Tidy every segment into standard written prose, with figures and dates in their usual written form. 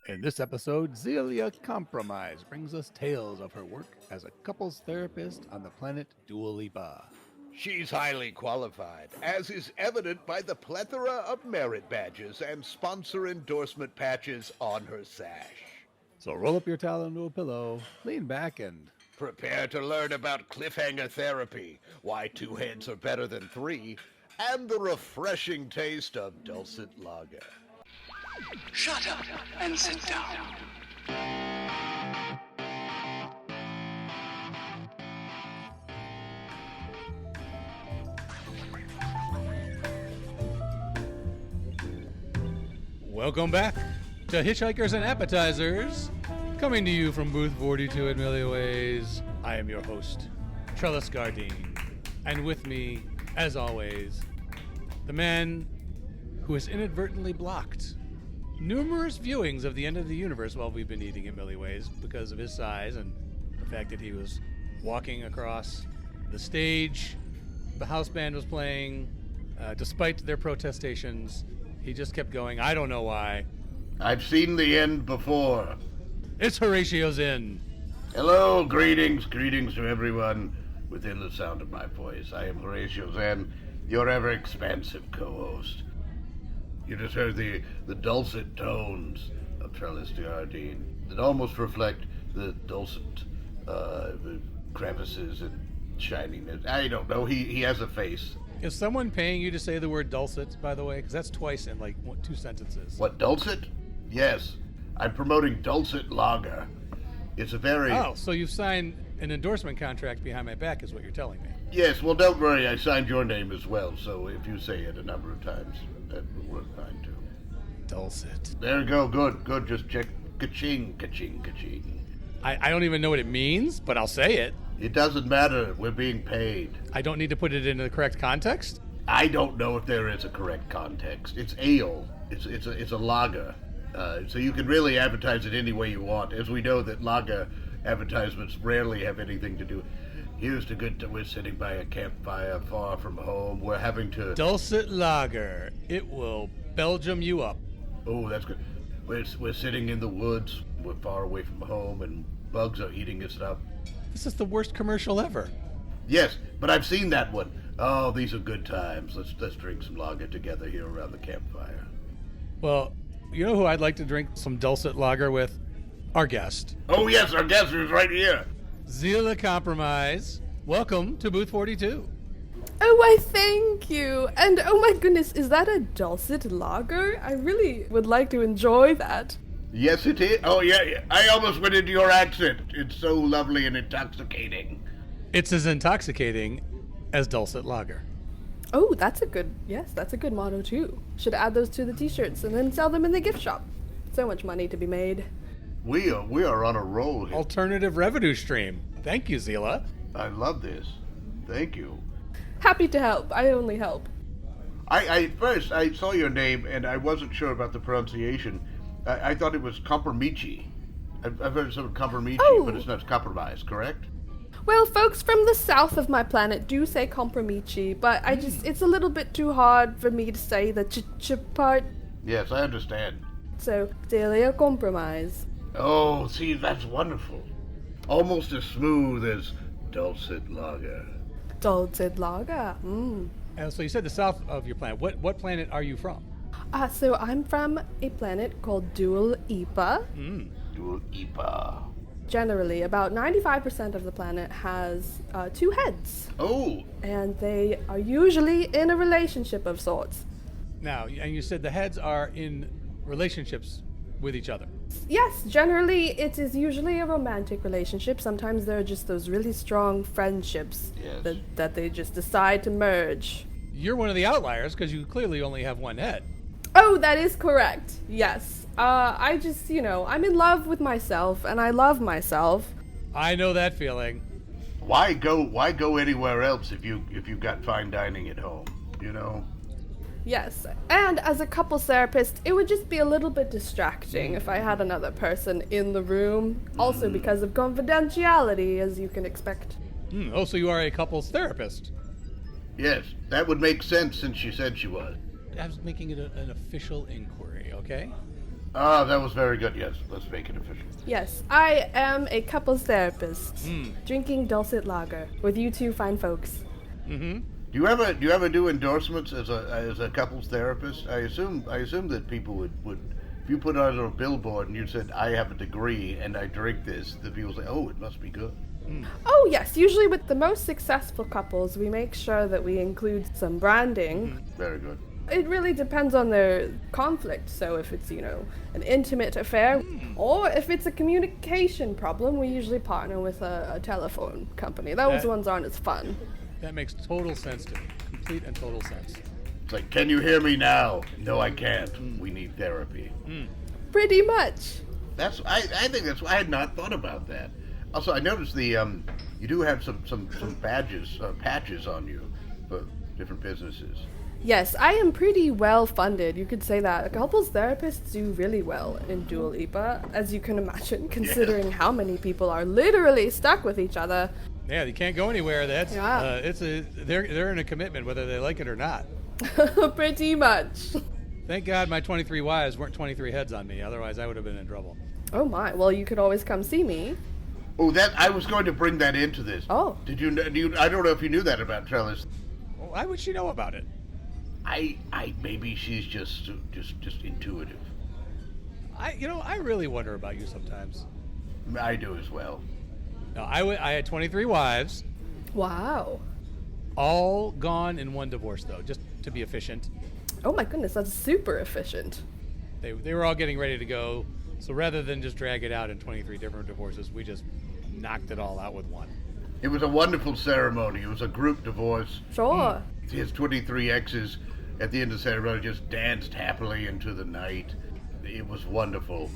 In this episode, Xela Compromise brings us tales of her work as a couples therapist on the planet Dualeepa. She's highly qualified, as is evident by the plethora of merit badges and sponsor endorsement patches on her sash. So roll up your towel into a pillow, lean back, and Prepare to learn about cliffhanger therapy, why 2 heads are better than 3, and the refreshing taste of Dulcet Lager. Shut up and sit down. welcome back to Hitchhikers and Appetizers, coming to you from booth 42 at Millyways. I am your host, Trellis Gardeen, and with me, as always, the man who has inadvertently blocked numerous viewings of the end of the universe while we've been eating at Millyways because of his size and the fact that he was walking across the stage. The house band was playing. Despite their protestations, he just kept going. I don't know why. I've seen the end before. It's Horatio Zinn. Hello, greetings to everyone within the sound of my voice. I am Horatio Zinn, your ever-expansive co-host. You just heard the dulcet tones of Trellis Gardeen that almost reflect the dulcet crevices and shininess. I don't know. He has a face. Is someone paying you to say the word dulcet, by the way? Because that's twice in like 2 sentences. What, dulcet? Yes. I'm promoting Dulcet Lager. It's a very... Oh, so you've signed an endorsement contract behind my back is what you're telling me. Yes, well, don't worry. I signed your name as well, so if you say it a number of times, that would work fine, too. Dulcet. There you go. Good. Just check. Ka-ching, ka-ching, ka-ching. I don't even know what it means, but I'll say it. It doesn't matter. We're being paid. I don't need to put it into the correct context? I don't know if there is a correct context. It's ale. It's a lager. So you can really advertise it any way you want. As we know that lager advertisements rarely have anything to do. Here's the good. We're sitting by a campfire far from home. We're having to... Dulcet Lager. It will Belgium you up. Oh, that's good. We're sitting in the woods. We're far away from home, and bugs are eating us up. This is the worst commercial ever. Yes, but I've seen that one. Oh, these are good times. Let's drink some lager together here around the campfire. Well, you know who I'd like to drink some Dulcet Lager with? Our guest. Oh, yes, our guest is right here. Xela Compromise. Welcome to booth 42. Oh, why, thank you. And oh my goodness, is that a Dulcet Lager? I really would like to enjoy that. Yes, it is. Oh, yeah. I almost went into your accent. It's so lovely and intoxicating. It's as intoxicating as Dulcet Lager. Oh, that's a good motto too. Should add those to the t-shirts and then sell them in the gift shop. So much money to be made. We are on a roll here. Alternative revenue stream. Thank you, Xela. I love this. Thank you. Happy to help. I only help. First, I saw your name, and I wasn't sure about the pronunciation. I thought it was Compromise. I've heard some Compromise, but it's not Compromise, correct? Well, folks from the south of my planet do say Compromise, but it's a little bit too hard for me to say the ch part. Yes, I understand. So, Xela Compromise. Oh, see, that's wonderful. Almost as smooth as Dulcet Lager. Dulcet Lager. So you said the south of your planet. What planet are you from? So I'm from a planet called Dualeepa. Dualeepa. Generally, about 95% of the planet has 2 heads. Oh. And they are usually in a relationship of sorts. Now, and you said the heads are in relationships with each other. Yes, generally it is usually a romantic relationship. Sometimes there are just those really strong friendships that they just decide to merge. You're one of the outliers because you clearly only have 1 head. Oh, that is correct. Yes. I just, I'm in love with myself and I love myself. I know that feeling. Why go anywhere else if you've got fine dining at home, Yes, and as a couples therapist, it would just be a little bit distracting if I had another person in the room, also because of confidentiality, as you can expect. Oh, so you are a couples therapist? Yes, that would make sense since she said she was. I was making it an official inquiry, okay? Ah, that was very good. Yes, let's make it official. Yes, I am a couples therapist, drinking Dulcet Lager with you two fine folks. Mm-hmm. Do you ever do endorsements as a couples therapist? I assume that people would if you put on a billboard and you said I have a degree and I drink this, the people say, oh, it must be good. Oh yes, usually with the most successful couples, we make sure that we include some branding. Very good. It really depends on their conflict. So if it's, an intimate affair, or if it's a communication problem, we usually partner with a telephone company. Those ones aren't as fun. That makes total sense to me. Complete and total sense. It's like, can you hear me now? No, I can't. We need therapy. Pretty much. I think that's. I had not thought about that. Also, I noticed you do have some patches on you for different businesses. Yes, I am pretty well funded. You could say that. Couples therapists do really well in Dualeepa, as you can imagine, considering how many people are literally stuck with each other. Yeah, they can't go anywhere. That's they're in a commitment whether they like it or not. Pretty much. Thank God my 23 wives weren't 23 heads on me. Otherwise, I would have been in trouble. Oh my. Well, you could always come see me. Oh, I was going to bring that into this. Oh. Did you? I don't know if you knew that about Trellis. Well, why would she know about it? Maybe she's just intuitive. I really wonder about you sometimes. I do as well. No, I had 23 wives, Wow. all gone in one divorce though, just to be efficient. Oh my goodness, that's super efficient. They were all getting ready to go, so rather than just drag it out in 23 different divorces, we just knocked it all out with one. It was a wonderful ceremony. It was a group divorce. Sure. His 23 exes at the end of the ceremony just danced happily into the night. It was wonderful.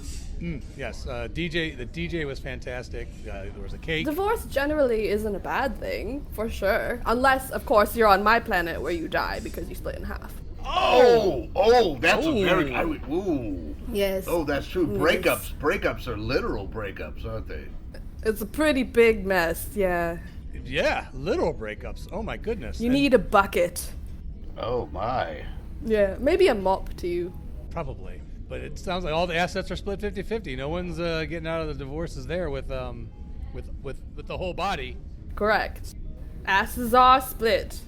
Yes, the DJ was fantastic. There was a cake. Divorce generally isn't a bad thing, for sure. Unless, of course, you're on my planet where you die because you split in half. That's a very. Ooh. Yes. Oh, that's true. Yes. Breakups are literal breakups, aren't they? It's a pretty big mess, yeah. Yeah, literal breakups. Oh my goodness. You need a bucket. Oh my. Yeah, maybe a mop too. Probably. But it sounds like all the assets are split 50-50. No one's getting out of the divorces there with the whole body. Correct. Asses are split.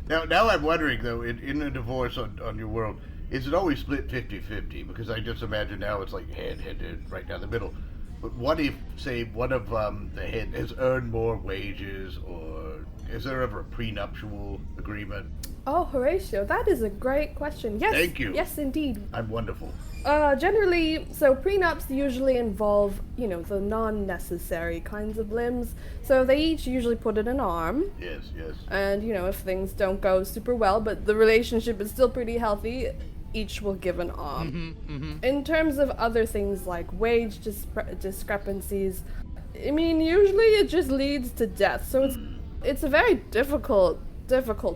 Now I'm wondering though, in a divorce on your world, is it always split 50-50? Because I just imagine now it's like head right down the middle. But what if, say, one of the head has earned more wages, or is there ever a prenuptial agreement? Oh, Horatio, that is a great question. Yes. Thank you. Yes, indeed. I'm wonderful. Generally, so prenups usually involve, the non-necessary kinds of limbs. So they each usually put in an arm. Yes. And, if things don't go super well, but the relationship is still pretty healthy, each will give an arm. In terms of other things like wage discrepancies, usually it just leads to death. So it's a very difficult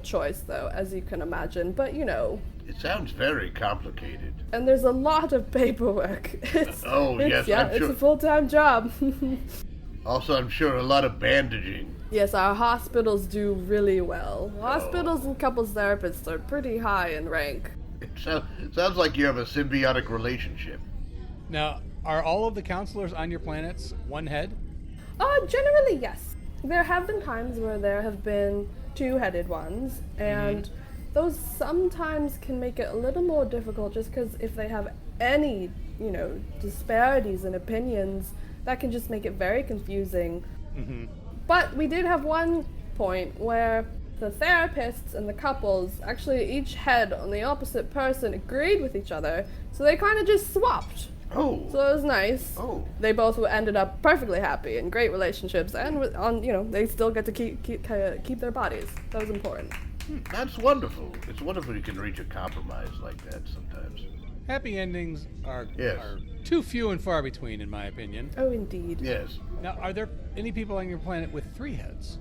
choice, though, as you can imagine. But, It sounds very complicated. And there's a lot of paperwork. Yes, I'm it's sure. a full-time job. Also, I'm sure a lot of bandaging. Yes, our hospitals do really well. Hospitals and couples therapists are pretty high in rank. It sounds like you have a symbiotic relationship. Now, are all of the counselors on your planets one head? Generally, yes. There have been times where there have been two-headed ones, and those sometimes can make it a little more difficult just because if they have any, disparities in opinions, that can just make it very confusing. But we did have one point where the therapists and the couples, actually each head on the opposite person, agreed with each other, so they kind of just swapped. Oh. So it was nice. Oh. They both ended up perfectly happy in great relationships, and they still get to keep their bodies. That was important. That's wonderful. It's wonderful you can reach a compromise like that sometimes. Happy endings are Yes. too few and far between, in my opinion. Oh, indeed. Yes. Now, are there any people on your planet with 3 heads?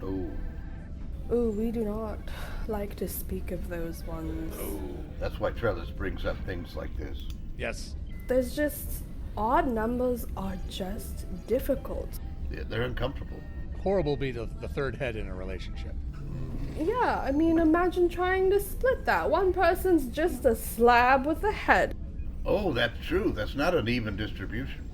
Oh. Ooh, we do not like to speak of those ones. That's why Trellis brings up things like this. Yes. There's just odd numbers are just difficult. Yeah, they're uncomfortable. Horrible be the third head in a relationship. Yeah, imagine trying to split that. One person's just a slab with a head. Oh, that's true. That's not an even distribution.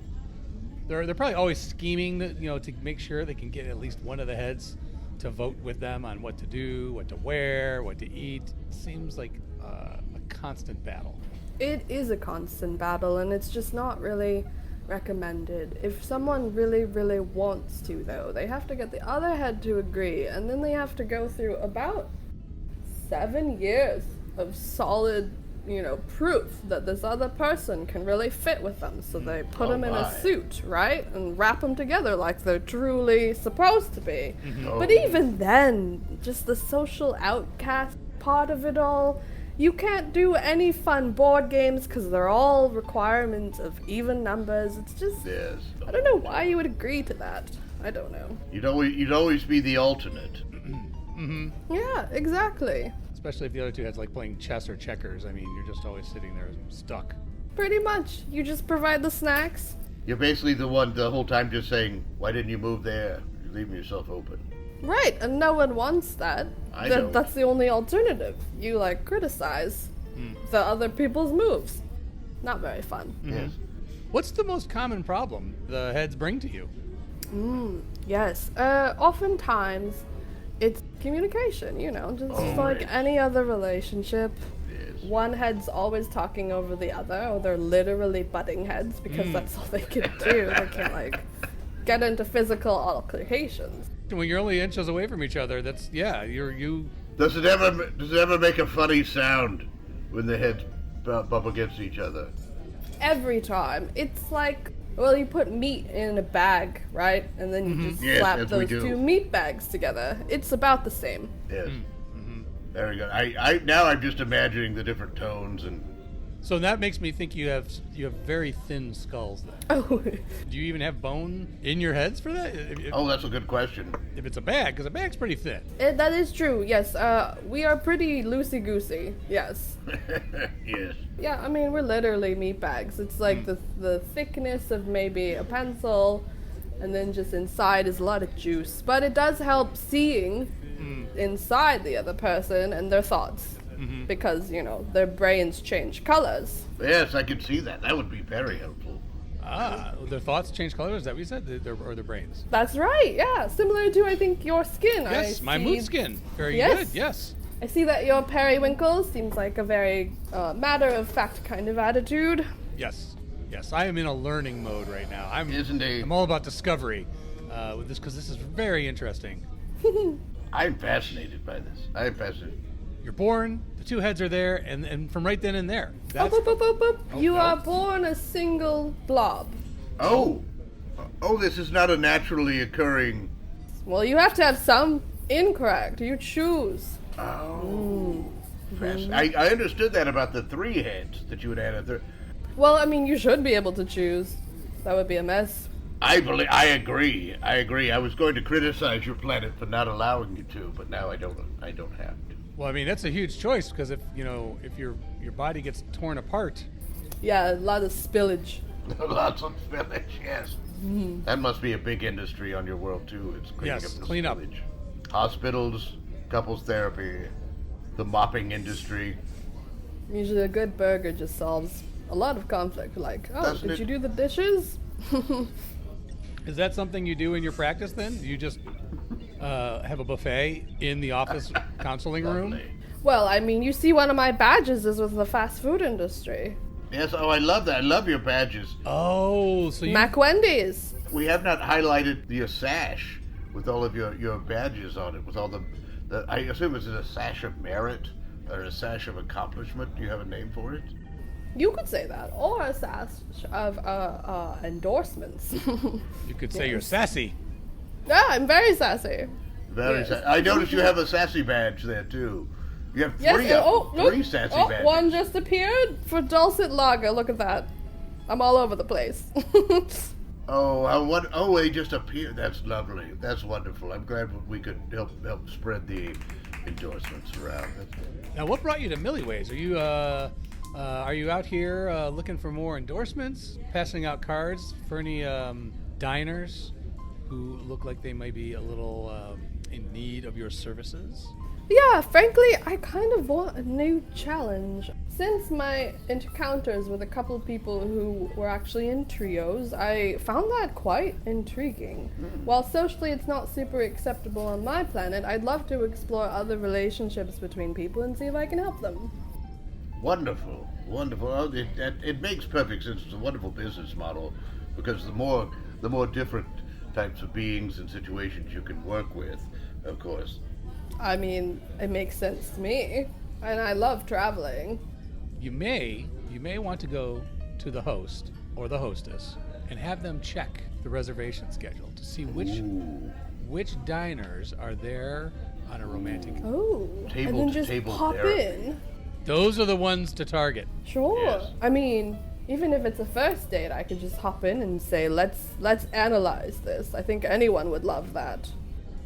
They're probably always scheming, to make sure they can get at least one of the heads to vote with them on what to do, what to wear, what to eat. It seems like a constant battle. It is a constant battle, and it's just not really recommended. If someone really, really wants to, though, they have to get the other head to agree, and then they have to go through about 7 years of solid, proof that this other person can really fit with them. So they put them in a suit, right? And wrap them together like they're truly supposed to be. Oh. But even then, just the social outcast part of it all, you can't do any fun board games because they're all requirements of even numbers. It's just, Yes. I don't know why you would agree to that. I don't know. You'd always be the alternate. Yeah, exactly. Especially if the other two heads like playing chess or checkers. I mean, you're just always sitting there stuck. Pretty much. You just provide the snacks. You're basically the one the whole time just saying, why didn't you move there? You're leaving yourself open. Right, and no one wants that. I don't. That's the only alternative. You, criticize the other people's moves. Not very fun. Yes. What's the most common problem the heads bring to you? Yes. Oftentimes, it's communication, just like any other relationship. Yes. One head's always talking over the other, or they're literally butting heads because that's all they can do. They can't, get into physical altercations. When you're only inches away from each other, you. Does it ever make a funny sound when the heads bump against each other? Every time. It's like, well, you put meat in a bag, right? And then you just Yes, slap as we those do. two meat bags together. It's about the same. Yes. Very good. I now I'm just imagining the different tones and. So that makes me think you have very thin skulls then. Oh, Do you even have bone in your heads for that? Oh, that's a good question. If it's a bag, because a bag's pretty thin. that is true, yes. We are pretty loosey-goosey, yes. Yes. Yeah, I mean, we're literally meat bags. It's like the thickness of maybe a pencil, and then just inside is a lot of juice. But it does help seeing inside the other person and their thoughts. Because, their brains change colors. Yes, I can see that. That would be very helpful. Their thoughts change colors? Is that what you said? Or their brains? That's right, yeah. Similar to, I think, your skin. Yes, my mood skin. Very Yes. good, yes. I see that your periwinkle seems like a very matter-of-fact kind of attitude. Yes. I am in a learning mode right now. Isn't he? I'm all about discovery with this, because this is very interesting. I'm fascinated by this. I'm fascinated. You're born, the two heads are there, and from right then and there. Boop, boop, boop, boop, boop. Oh, You no. are born a single blob. Oh, this is not a naturally occurring. Well, you have to have some incorrect. You choose. Oh, I understood that about the 3 heads that you would add. Well, I mean, you should be able to choose. That would be a mess. I agree. I was going to criticize your planet for not allowing you to, but now I don't have to. Well, I mean, that's a huge choice, because if your body gets torn apart, Yeah, a lot of spillage. Lots of spillage, yes. That must be a big industry on your world too. It's cleaning Yes, up the clean up. spillage. Hospitals, couples therapy, the mopping industry. Usually a good burger just solves a lot of conflict. Like, oh, Doesn't did it? you do the dishes? is that something you do in your practice then? Do you just have a buffet in the office counseling room? Lovely. Well, I mean, you see one of my badges is with the fast food industry. Yes, I love that. I love your badges. Oh, so you... Mac Wendy's. We have not highlighted your sash with all of your badges on it, with all the I assume it's a sash of merit or a sash of accomplishment. Do you have a name for it? You could say that. Or a sash of endorsements. You could say you're sassy. Yeah, I'm very sassy. Very Yes. I noticed you have a sassy badge there too. You have Yes, three, and, look. three sassy Oh, badges. one just appeared for Dulcet Lager. Look at that. I'm all over the place. They just appeared. That's lovely. That's wonderful. I'm glad we could help spread the endorsements around. Now, what brought you to Millyways? Are you out here looking for more endorsements, passing out cards for any diners who look like they might be a little in need of your services? Yeah, frankly, I kind of want a new challenge. Since my encounters with a couple of people who were actually in trios, I found that quite intriguing. While socially it's not super acceptable on my planet, I'd love to explore other relationships between people and see if I can help them. Wonderful, wonderful. Oh, it makes perfect sense. It's a wonderful business model because the more different types of beings and situations you can work with, of course. I mean, it makes sense to me, and I love traveling. You may want to go to the host or the hostess and have them check the reservation schedule to see which diners are there on a romantic. Oh, Table and then to just table pop therapy. in. Those are the ones to target. Sure. Yes. I mean, even if it's a first date, I could just hop in and say, let's analyze this. I think anyone would love that.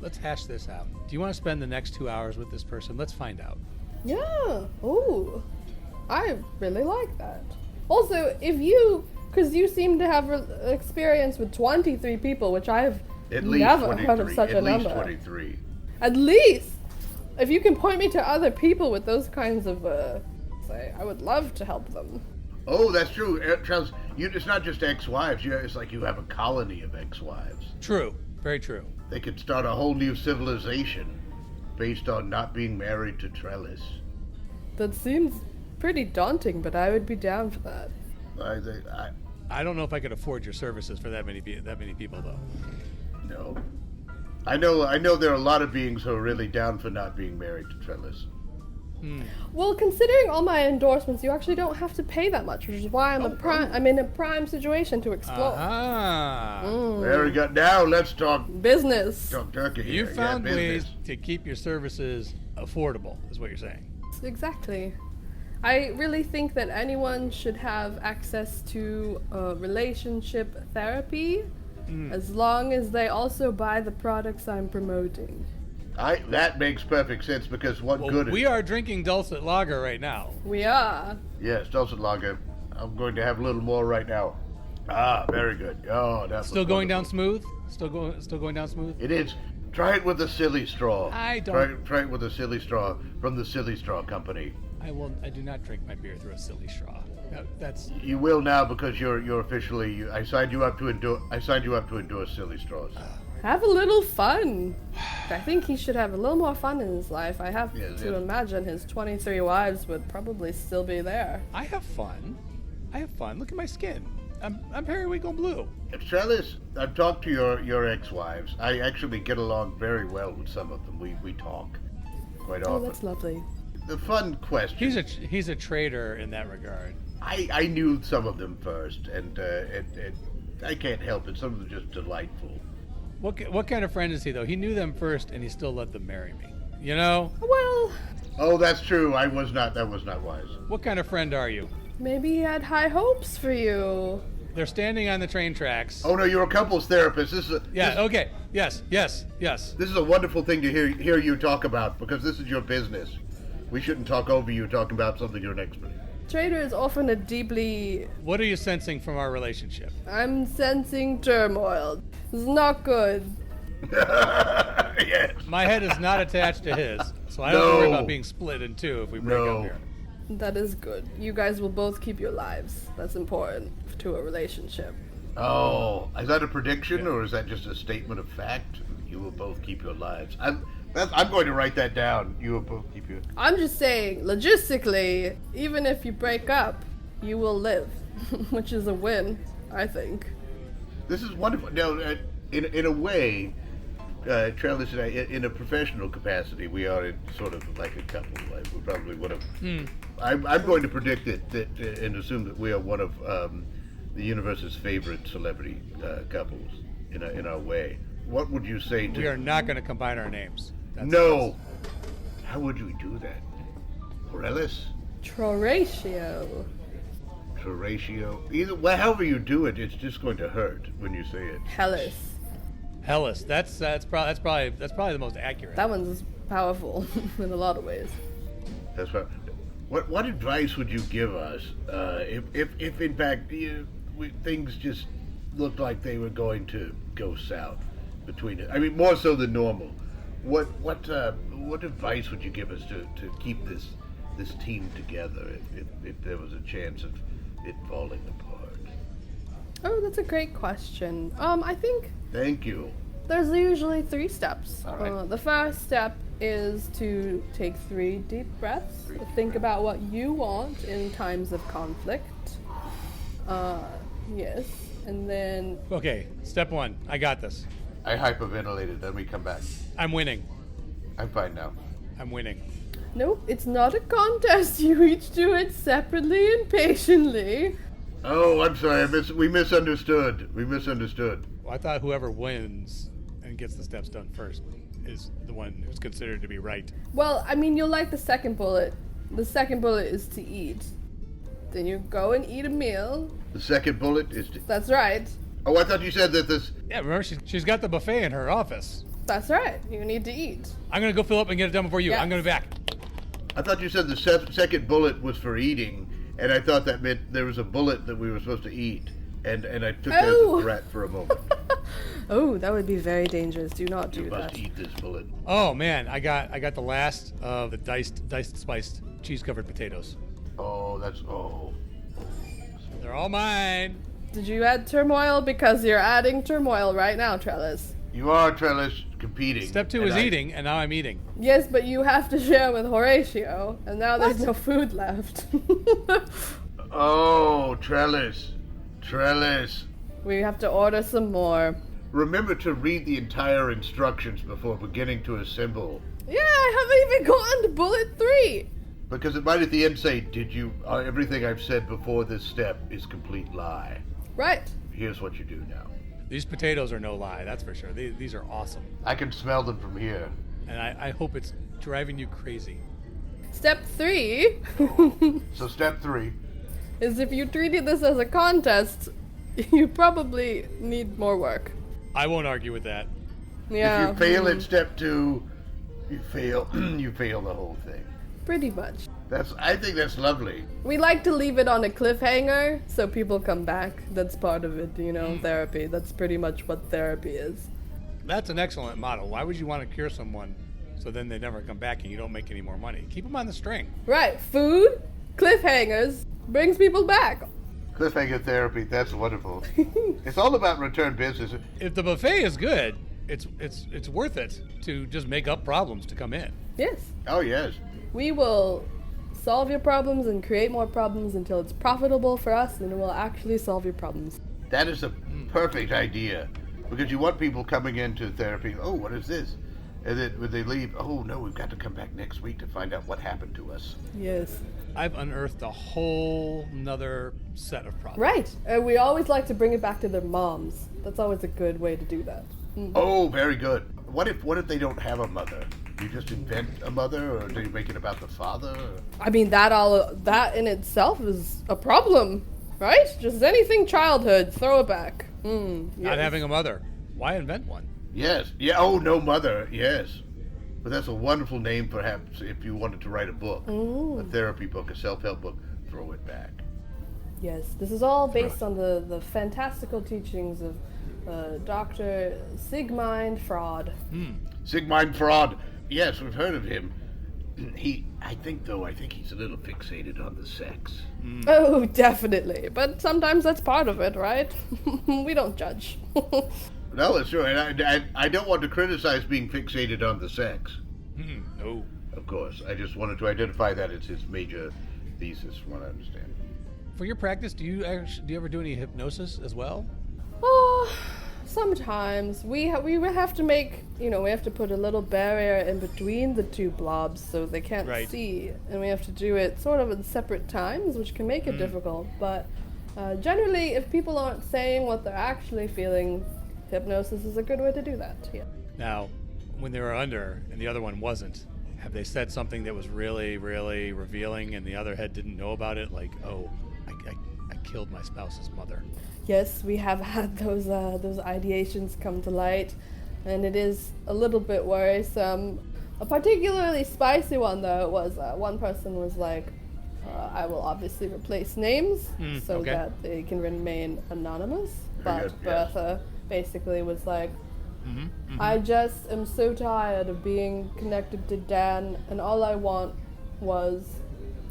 Let's hash this out. Do you want to spend the next 2 hours with this person? Let's find out. Yeah. Ooh. I really like that. Also, because you seem to have experience with 23 people, which I've At least never 23. heard of such At a least number. 23. At least! If you can point me to other people with those kinds of, I would love to help them. Oh, that's true. Charles, it's not just ex-wives. It's like you have a colony of ex-wives. True. Very true. They could start a whole new civilization based on not being married to Trellis. That seems pretty daunting, but I would be down for that. I don't know if I could afford your services for that many people, though. No. I know there are a lot of beings who are really down for not being married to Trellis. Well, considering all my endorsements, you actually don't have to pay that much, which is why I'm in a prime situation to explore. Very good. Now let's talk Business. turkey here. You found business. ways to keep your services affordable, is what you're saying. Exactly. I really think that anyone should have access to relationship therapy as long as they also buy the products I'm promoting. That makes perfect sense because We are drinking Dulcet Lager right now. We are. Yes, Dulcet Lager. I'm going to have a little more right now. Ah, very good. Oh, that's Still going down smooth? Still going down smooth? It is. Try it with a silly straw. I don't- Try it with a silly straw from the Silly Straw Company. I do not drink my beer through a silly straw. That's You will now because you're officially. I signed you up to endorse silly straws. Have a little fun. I think he should have a little more fun in his life. I have Yes, to yes. imagine his 23 wives would probably still be there. I have fun. Look at my skin. I'm periwinkle blue. Trellis, I've talked to your ex-wives. I actually get along very well with some of them. We talk quite Oh, often. that's lovely. The fun question. He's a traitor in that regard. I knew some of them first, and I can't help it. Some of them are just delightful. What kind of friend is he though? He knew them first and he still let them marry me. You know? Well, Oh, that's true. That was not wise. What kind of friend are you? maybe he had high hopes for you. They're standing on the train tracks. Oh no, you're a couples therapist. Okay. Yes. This is a wonderful thing to hear you talk about because this is your business. We shouldn't talk over you talking about something you're an expert in. Trader is often a deeply... What are you sensing from our relationship? I'm sensing turmoil. It's not good. Yes. My head is not attached to his, so I don't worry No. about being split in two if we break No. up here. That is good. You guys will both keep your lives. That's important to a relationship. Oh, is that a prediction or is that just a statement of fact? You will both keep your lives. I'm going to write that down. You will both keep your... I'm just saying, logistically, even if you break up, you will live, which is a win, I think. This is wonderful. Now, in a way, Trellis and I, in a professional capacity, we are sort of like a couple. Like we probably would have... I'm going to predict that and assume that we are one of the universe's favorite celebrity couples in our way. What would you say to... We are not going to combine our names. No! How would we do that? Trellis? Horatio. Horatio? However you do it, it's just going to hurt when you say it. Hellas. That's probably the most accurate. That one's powerful in a lot of ways. That's right. What advice would you give us if in fact things just looked like they were going to go south between it? I mean, more so than normal. What advice would you give us to keep this team together if there was a chance of it falling apart? Oh, that's a great question. I think Thank you. there's usually 3 steps. All right. The first step is to take 3 deep breaths. Think about what you want in times of conflict. Yes. And then, Okay, step 1. I got this. I hyperventilated. Let me come back. I'm winning. I'm fine now. I'm winning. nope, it's not a contest. You each do it separately and patiently. Oh, I'm sorry. We misunderstood. Well, I thought whoever wins and gets the steps done first is the one who's considered to be right. Well, I mean, you'll like the second bullet. The second bullet is to eat. Then you go and eat a meal. The second bullet is to... That's right. Oh, I thought you said that this... Yeah, remember, she's got the buffet in her office. That's right. You need to eat. I'm going to go fill up and get it done before you. Yes. I'm going to be back. I thought you said the second bullet was for eating, and I thought that meant there was a bullet that we were supposed to eat, and I took that as Oh. a threat for a moment. Oh, that would be very dangerous. Do not do You that. must eat this bullet. Oh, man, I got the last of the diced spiced cheese-covered potatoes. Oh, that's... Oh. They're all mine. Did you add turmoil? Because you're adding turmoil right now, Trellis. You are, Trellis, competing. Step 2 and is I- eating, and now I'm eating. Yes, but you have to share with Horatio, and now there's no food left. Oh, Trellis. We have to order some more. Remember to read the entire instructions before beginning to assemble. Yeah, I haven't even gotten to bullet 3. Because it might at the end say, did you... everything I've said before this step is complete lie. Right. Here's what you do now. These potatoes are no lie, that's for sure. These are awesome. I can smell them from here. And I hope it's driving you crazy. Step 3 So step 3. is if you treated this as a contest, you probably need more work. I won't argue with that. Yeah. If you fail at step 2, you fail you fail the whole thing. Pretty much. I think that's lovely. We like to leave it on a cliffhanger so people come back. That's part of it, therapy. That's pretty much what therapy is. That's an excellent motto. Why would you want to cure someone so then they never come back and you don't make any more money? Keep them on the string. Right. Food, cliffhangers, brings people back. Cliffhanger therapy, that's wonderful. It's all about return business. If the buffet is good, it's worth it to just make up problems to come in. Yes. Oh, yes. We will solve your problems and create more problems until it's profitable for us, and it will actually solve your problems. That is a perfect idea. Because you want people coming into therapy, oh, what is this? And then when they leave, oh, no, we've got to come back next week to find out what happened to us. Yes. I've unearthed a whole nother set of problems. Right. And we always like to bring it back to their moms. That's always a good way to do that. Oh, very good. What if they don't have a mother? Do you just invent a mother, or do you make it about the father? Or... I mean, that in itself is a problem, right? Just anything childhood, throw it back. Not having a mother. Why invent one? Yes. Yeah. Oh, no mother. Yes. But that's a wonderful name, perhaps, if you wanted to write a book, a therapy book, a self-help book. Throw it back. Yes, this is all based on the fantastical teachings of Dr. Sigmund Freud. Sigmund Freud. Yes, we've heard of him. I think he's a little fixated on the sex. Oh, definitely. But sometimes that's part of it, right? We don't judge. No, that's true. And I don't want to criticize being fixated on the sex. No. Of course. I just wanted to identify that as his major thesis, from what I understand. For your practice, do you ever do any hypnosis as well? Oh, sometimes we have to make, we have to put a little barrier in between the two blobs so they can't Right. see, and we have to do it sort of in separate times, which can make it difficult. But generally, if people aren't saying what they're actually feeling, hypnosis is a good way to do that. Yeah. Now, when they were under and the other one wasn't, have they said something that was really, really revealing and the other head didn't know about it? Like, oh, I killed my spouse's mother. Yes, we have had those ideations come to light, and it is a little bit worrisome. A particularly spicy one, though, was one person was like, I will obviously replace names so okay. that they can remain anonymous. Very But good, yes. Bertha basically was like, I just am so tired of being connected to Dan, and all I want was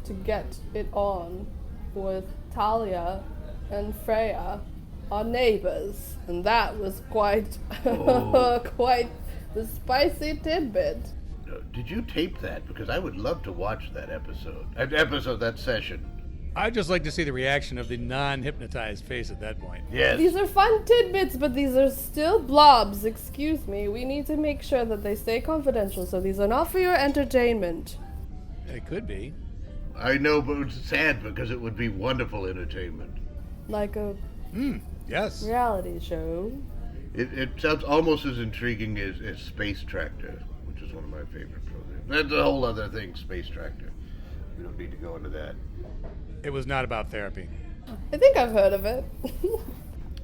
to get it on with Talia and Freya, our neighbors, and that was quite, quite the spicy tidbit. Did you tape that? Because I would love to watch that episode. That session. I'd just like to see the reaction of the non-hypnotized face at that point. Yes. These are fun tidbits, but these are still blobs, excuse me. We need to make sure that they stay confidential, so these are not for your entertainment. It could be. I know, but it's sad because it would be wonderful entertainment. Like a Yes. reality show. It sounds almost as intriguing as Space Tractor, which is one of my favorite programs. That's a whole other thing, Space Tractor. We don't need to go into that. It was not about therapy. I think I've heard of it.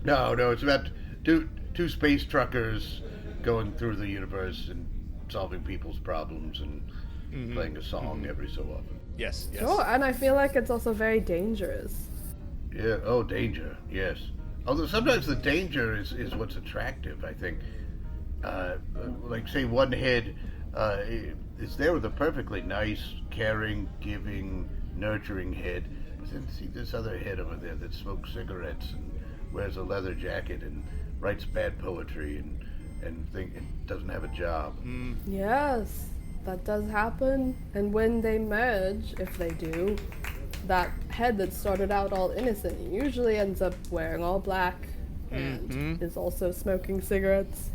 No, it's about two space truckers going through the universe and solving people's problems and playing a song every so often. Yes. Sure, and I feel like it's also very dangerous. Yeah, danger, yes. Although sometimes the danger is what's attractive, I think. Like, say, one head is there with a perfectly nice, caring, giving, nurturing head. But then see this other head over there that smokes cigarettes and wears a leather jacket and writes bad poetry and doesn't have a job. Yes, that does happen. And when they merge, if they do, that head that started out all innocent usually ends up wearing all black and is also smoking cigarettes.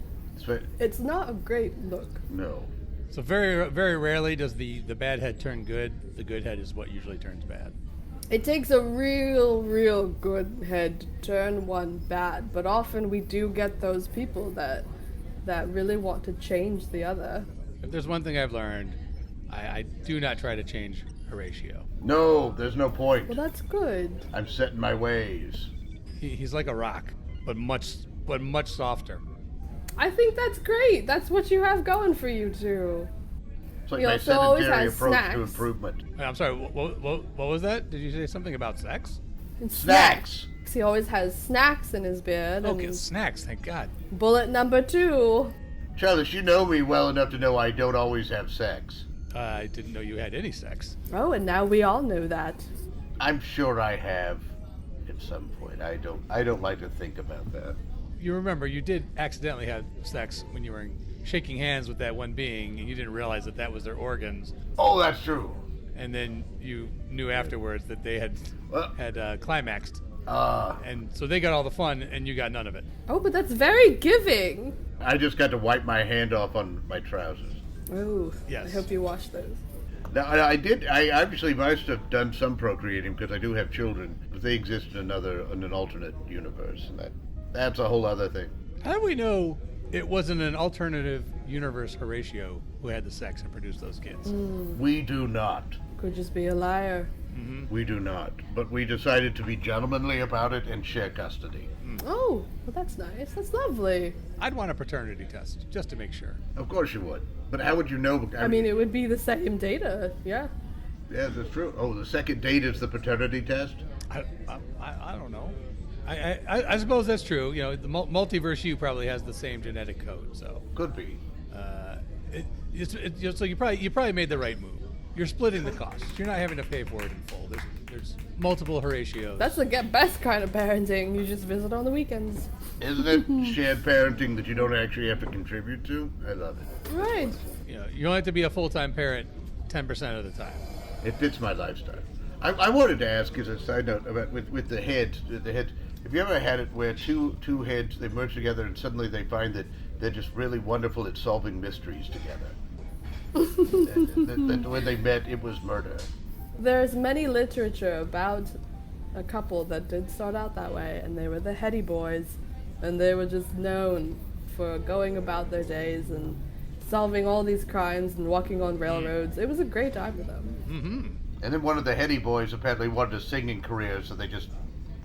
It's not a great look. No. So very, very rarely does the bad head turn good. The good head is what usually turns bad. It takes a real good head to turn one bad, but often we do get those people that really want to change the other. If there's one thing I've learned, I do not try to change Horatio. No, there's no point. Well, that's good. I'm set in my ways. He's like a rock, but much softer. I think that's great. That's what you have going for you two. It's like He my also always sedentary has approach snacks. to improvement. I'm sorry, what was that? Did you say something about sex? And Snacks! He always has snacks in his beard. Okay, And snacks, thank God. bullet number 2. Trellis, you know me well enough to know I don't always have sex. I didn't know you had any sex. Oh, and now we all know that. I'm sure I have at some point. I don't like to think about that. You remember, you did accidentally have sex when you were shaking hands with that one being, and you didn't realize that was their organs. Oh, that's true. And then you knew afterwards that they had climaxed. And so they got all the fun, and you got none of it. Oh, but that's very giving. I just got to wipe my hand off on my trousers. Oh, Yes. I hope you wash those. Now, I obviously must have done some procreating because I do have children, but they exist in an alternate universe, and that's a whole other thing. How do we know it wasn't an alternative universe Horatio who had the sex and produced those kids? We do not. Could just be a liar. We do not. But we decided to be gentlemanly about it and share custody. Oh, well, that's nice. That's lovely. I'd want a paternity test, just to make sure. Of course you would. But how would you know? I mean, it would be the same data. Yeah. Yeah, that's true. Oh, the second date is the paternity test? I don't know. I suppose that's true. You know, the multiverse you probably has the same genetic code, so. Could be. So you probably made the right move. You're splitting the costs. You're not having to pay for it in full. There's multiple Horatios. That's the best kind of parenting. You just visit on the weekends. Isn't it shared parenting that you don't actually have to contribute to? I love it. Right. You know, you only have to be a full-time parent 10% of the time. It fits my lifestyle. I wanted to ask, as a side note, about with the heads. Have you ever had it where two heads, they merge together and suddenly they find that they're just really wonderful at solving mysteries together? that when they met, it was murder. There's many literature about a couple that did start out that way, and they were the Heady Boys, and they were just known for going about their days and solving all these crimes and walking on railroads. It was a great time for them. Mm-hmm. And then one of the Heady Boys apparently wanted a singing career, so they just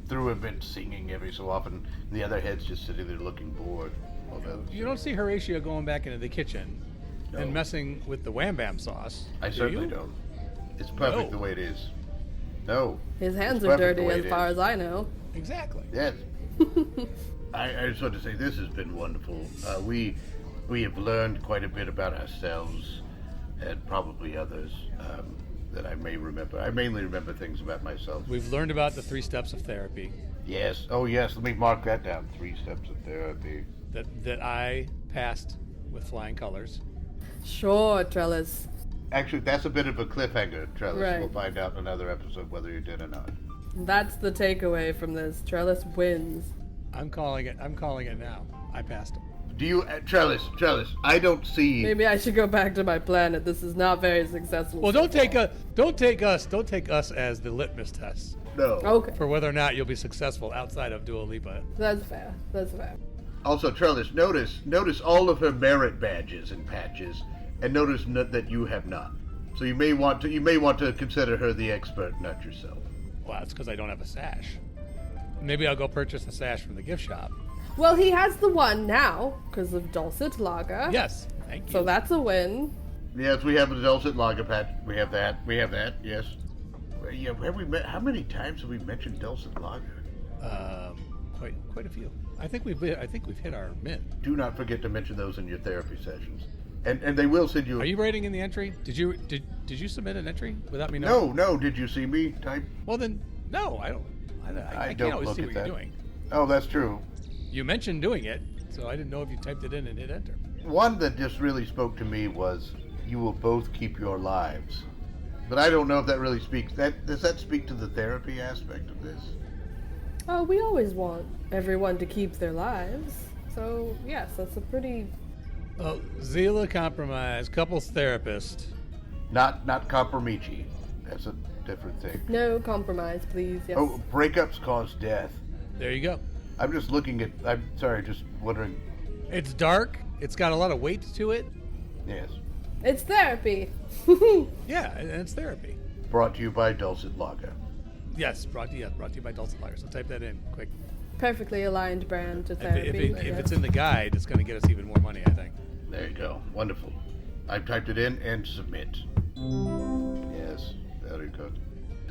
threw him in singing every so often, and the other head's just sitting there looking bored. You don't see Horatio going back into the kitchen and messing with the Wham Bam sauce. I certainly don't. It's perfect the way it is. No. His hands It's are perfect dirty the way as it far is. as I know. Exactly. Yes. I just want to say this has been wonderful. We have learned quite a bit about ourselves and probably others that I may remember. I mainly remember things about myself. We've learned about the 3 steps of therapy. Yes. Oh, yes. Let me mark that down. 3 steps of therapy. That I passed with flying colors. Sure, Trellis. Actually, that's a bit of a cliffhanger, Trellis. Right. We'll find out in another episode whether you did or not. That's the takeaway from this. Trellis wins. I'm calling it now. I passed him. Do you, Trellis? I don't see. Maybe I should go back to my planet. This is not very successful. Well, so don't take far. us as the litmus test No. Okay, for whether or not you'll be successful outside of Dualeepa. that's fair. That's fair. Also, Trellis, notice all of her merit badges and patches, and notice that you have not. So you may want to consider her the expert, not yourself. Well, it's because I don't have a sash. Maybe I'll go purchase a sash from the gift shop. Well, he has the one now because of Dulcet Lager. Yes, thank you. So that's a win. Yes, we have the Dulcet Lager patch. We have that. Yes. Yeah, how many times have we mentioned Dulcet Lager? Quite a few. I think we've hit our mint. Do not forget to mention those in your therapy sessions, and they will send you. Are you writing in the entry? Did you submit an entry without me knowing? No. Did you see me type? Well then, no, I don't. I don't can't always look see at what that. you're doing. Oh, that's true. You mentioned doing it, so I didn't know if you typed it in and hit enter. One that just really spoke to me was, "You will both keep your lives," but I don't know if that really speaks. Does that speak to the therapy aspect of this? Oh, we always want everyone to keep their lives. So, yes, that's a pretty... Oh, Xela Compromise, couples therapist. Not compromici. That's a different thing. No compromise, please. Yes. Oh, breakups cause death. There you go. I'm just looking at. I'm sorry, just wondering. It's dark. It's got a lot of weight to it. Yes. It's therapy. Yeah, and it's therapy. Brought to you by Dulcet Lager. Yes, brought to you by Dulcet Lager. So type that in quick. Perfectly aligned brand to therapy. If it's in the guide, it's going to get us even more money, I think. There you go. Wonderful. I've typed it in and submit. Yes, very good.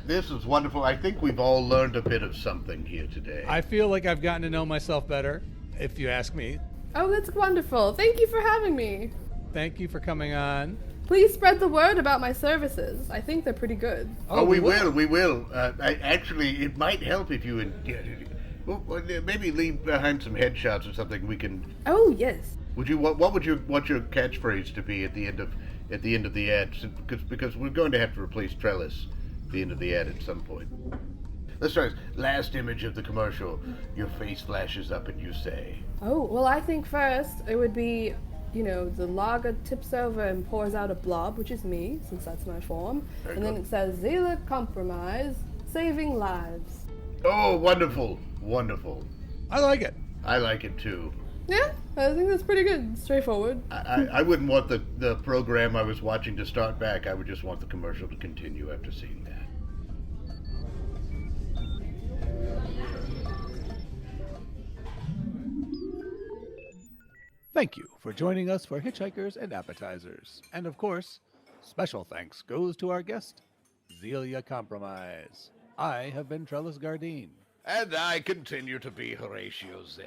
This is wonderful. I think we've all learned a bit of something here today. I feel like I've gotten to know myself better, if you ask me. Oh, that's wonderful. Thank you for having me. Thank you for coming on. Please spread the word about my services. I think they're pretty good. Oh, we will. We will. Actually, it might help if you maybe leave behind some headshots or something. We can. Oh, yes. Would you? What would your catchphrase to be at the end of the ad? Because we're going to have to replace Trellis at the end of the ad at some point. Let's try this. Last image of the commercial. Your face flashes up and you say. Oh, well, I think first it would be, the lager tips over and pours out a blob, which is me, since that's my form. Very And then good. it says, Xela Compromise, saving lives. Oh, wonderful, wonderful. I like it. I like it too. Yeah, I think that's pretty good. Straightforward. I wouldn't want the program I was watching to start back. I would just want the commercial to continue after seeing that. Thank you for joining us for Hitchhikers and Appetizers. And of course, special thanks goes to our guest, Xela Compromise. I have been Trellis Gardeen. And I continue to be Horatio Zinn.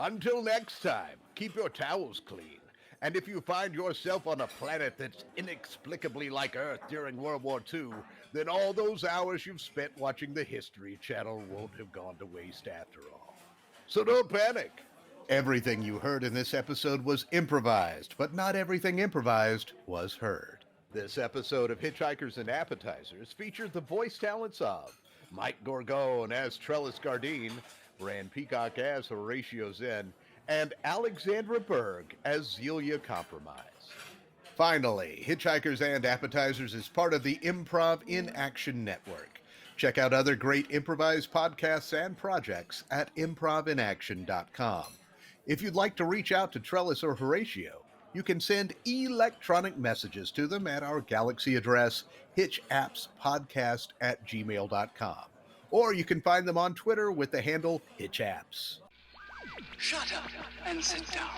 Until next time, keep your towels clean. And if you find yourself on a planet that's inexplicably like Earth during World War II, then all those hours you've spent watching the History Channel won't have gone to waste after all. So don't panic. Everything you heard in this episode was improvised, but not everything improvised was heard. This episode of Hitchhikers and Appetizers featured the voice talents of Mike Gorgone as Trellis Gardeen, Bran Peacock as Horatio Zinn, and Alexandra Berg as Xela Compromise. Finally, Hitchhikers and Appetizers is part of the Improv in Action Network. Check out other great improvised podcasts and projects at improvinaction.com. If you'd like to reach out to Trellis or Horatio, you can send electronic messages to them at our Galaxy address, hitchappspodcast@gmail.com. Or you can find them on Twitter with the handle hitchapps. Shut up and sit down.